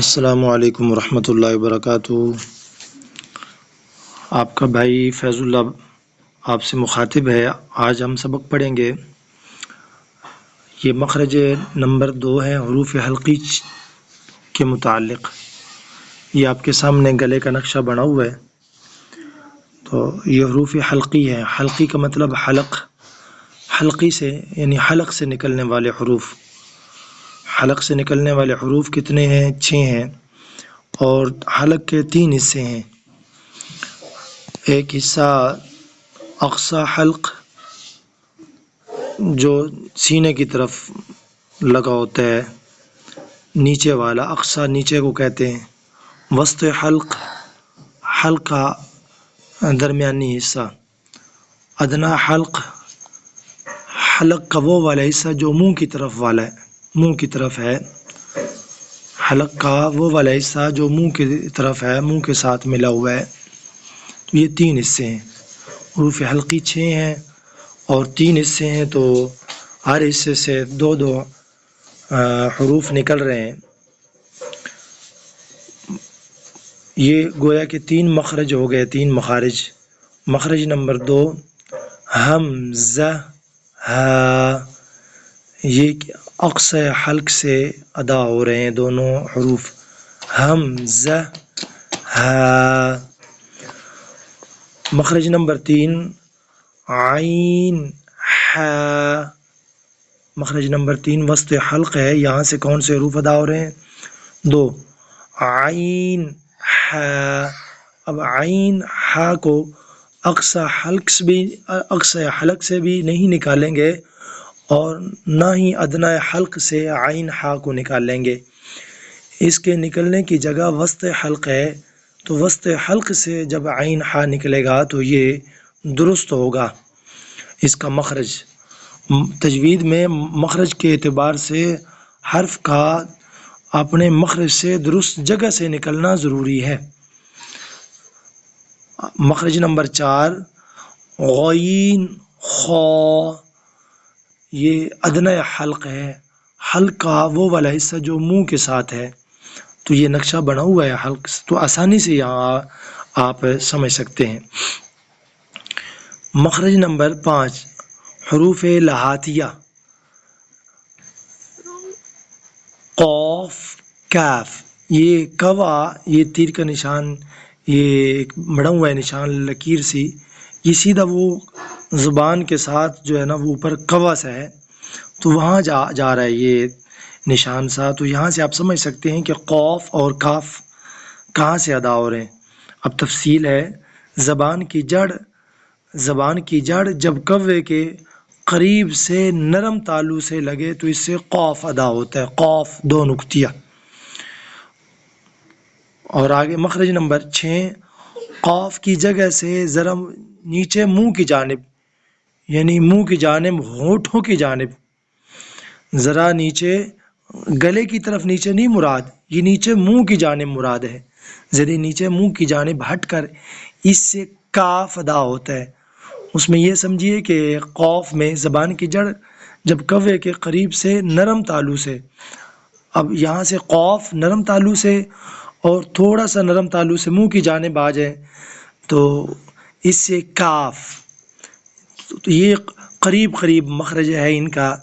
السلام علیکم ورحمۃ اللہ وبرکاتہ۔ آپ کا بھائی فیض اللہ آپ سے مخاطب ہے۔ آج ہم سبق پڑھیں گے، یہ مخرج نمبر 2 ہے حروف حلقی کے متعلق۔ یہ آپ کے سامنے گلے کا نقشہ بنا ہوا ہے، تو یہ حروف حلقی ہے۔ حلقی کا مطلب حلق، حلقی سے یعنی حلق سے نکلنے والے حروف۔ حلق سے نکلنے والے حروف کتنے ہیں؟ 6 ہیں، اور حلق کے 3 حصے ہیں۔ ایک حصہ اقصی حلق جو سینے کی طرف لگا ہوتا ہے، نیچے والا اقصی نیچے کو کہتے ہیں۔ وسط حلق، حلق کا درمیانی حصہ۔ ادنا حلق، حلق کا وہ والا حصہ جو منہ کی طرف والا ہے، منہ کی طرف ہے۔ حلق کا وہ والا حصہ جو منہ کی طرف ہے، منہ کے ساتھ ملا ہوا ہے۔ یہ 3 حصے ہیں۔ حروف حلقی 6 ہیں اور 3 حصے ہیں، تو ہر حصے سے 2 حروف نکل رہے ہیں۔ یہ گویا کہ 3 مخرج ہو گئے، 3 مخارج۔ مخرج نمبر 2 حمزہ، ہا، یہ اقصی حلق سے ادا ہو رہے ہیں دونوں حروف، حمزہ، ہا۔ مخرج نمبر 3 عین، ہا۔ مخرج نمبر 3 وسط حلق ہے، یہاں سے کون سے حروف ادا ہو رہے ہیں؟ 2، عین، ہا۔ اب عین، ہا کو اقصی حلق سے بھی نہیں نکالیں گے، اور نہ ہی ادنی حلق سے عین ہا کو نکالیں گے۔ اس کے نکلنے کی جگہ وسط حلق ہے، تو وسط حلق سے جب عین ہا نکلے گا تو یہ درست ہوگا اس کا مخرج۔ تجوید میں مخرج کے اعتبار سے حرف کا اپنے مخرج سے درست جگہ سے نکلنا ضروری ہے۔ مخرج نمبر 4 غین، خا، یہ ادنی حلق ہے، حلق کا وہ والا حصہ جو منہ کے ساتھ ہے، تو یہ نقشہ بنا ہوا ہے حلق، تو آسانی سے یہاں آپ سمجھ سکتے ہیں۔ مخرج نمبر 5 حروف لہاتیہ، قاف، کاف۔ یہ کوا، یہ تیر کا نشان، یہ بڑا ہوا ہے نشان، لکیر سی، یہ سیدھا وہ زبان کے ساتھ جو ہے نا وہ اوپر کوا سا ہے، تو وہاں جا رہا ہے یہ نشان سا۔ تو یہاں سے آپ سمجھ سکتے ہیں کہ قاف اور کاف کہاں سے ادا ہو رہے ہیں۔ اب تفصیل ہے، زبان کی جڑ جب کوے کے قریب سے نرم تالو سے لگے تو اس سے قاف ادا ہوتا ہے، قاف 2 نقطیہ۔ اور آگے مخرج نمبر 6 قاف کی جگہ سے ذرا نیچے منہ کی جانب، یعنی منہ کی جانب، ہونٹوں کی جانب، ذرا نیچے، گلے کی طرف نیچے نہیں مراد، یہ نیچے منہ کی جانب مراد ہے۔ ذرا نیچے منہ کی جانب ہٹ کر اس سے کاف ادا ہوتا ہے۔ اس میں یہ سمجھیے کہ قاف میں زبان کی جڑ جب کوے کے قریب سے نرم تالو سے، اب یہاں سے قاف نرم تالو سے اور تھوڑا سا نرم تالو سے منہ کی جانب آ جائے تو اس سے کاف، تو یہ قریب مخرج ہے ان کا۔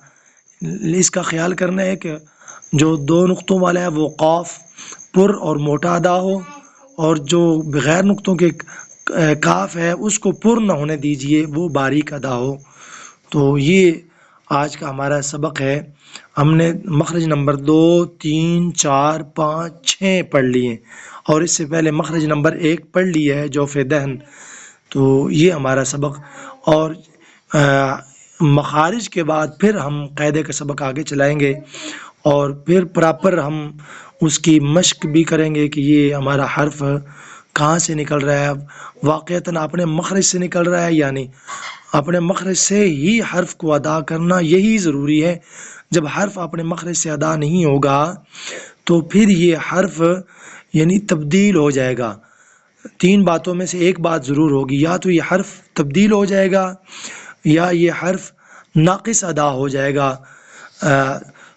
اس کا خیال کرنا ہے کہ جو 2 نقطوں والا ہے وہ قاف پر اور موٹا ادا ہو، اور جو بغیر نقطوں کے کاف ہے اس کو پر نہ ہونے دیجئے، وہ باریک ادا ہو۔ تو یہ آج کا ہمارا سبق ہے۔ ہم نے مخرج نمبر 2، 3، 4، 5، 6 پڑھ لیے، اور اس سے پہلے مخرج نمبر 1 پڑھ لیا ہے، جوف دہن۔ تو یہ ہمارا سبق، اور مخارج کے بعد پھر ہم قاعدے کا سبق آگے چلائیں گے، اور پھر پراپر ہم اس کی مشق بھی کریں گے کہ یہ ہمارا حرف کہاں سے نکل رہا ہے، واقعتاً اپنے مخرج سے نکل رہا ہے یا نہیں۔ اپنے مخرج سے ہی حرف کو ادا کرنا یہی ضروری ہے۔ جب حرف اپنے مخرج سے ادا نہیں ہوگا تو پھر یہ حرف یعنی تبدیل ہو جائے گا۔ 3 باتوں میں سے ایک بات ضرور ہوگی، یا تو یہ حرف تبدیل ہو جائے گا، یا یہ حرف ناقص ادا ہو جائے گا۔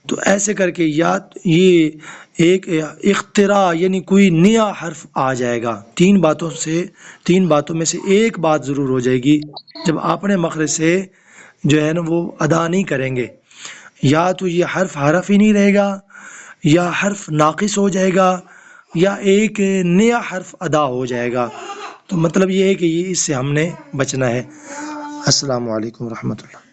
تو ایسے کر کے یا یہ ایک اختراع یعنی کوئی نیا حرف آ جائے گا، تین باتوں میں سے ایک بات ضرور ہو جائے گی جب اپنے مخرج سے جو ہے نا وہ ادا نہیں کریں گے، یا تو یہ حرف ہی نہیں رہے گا، یا حرف ناقص ہو جائے گا، یا ایک نیا حرف ادا ہو جائے گا۔ تو مطلب یہ ہے کہ اس سے ہم نے بچنا ہے۔ السلام علیکم ورحمۃ اللہ۔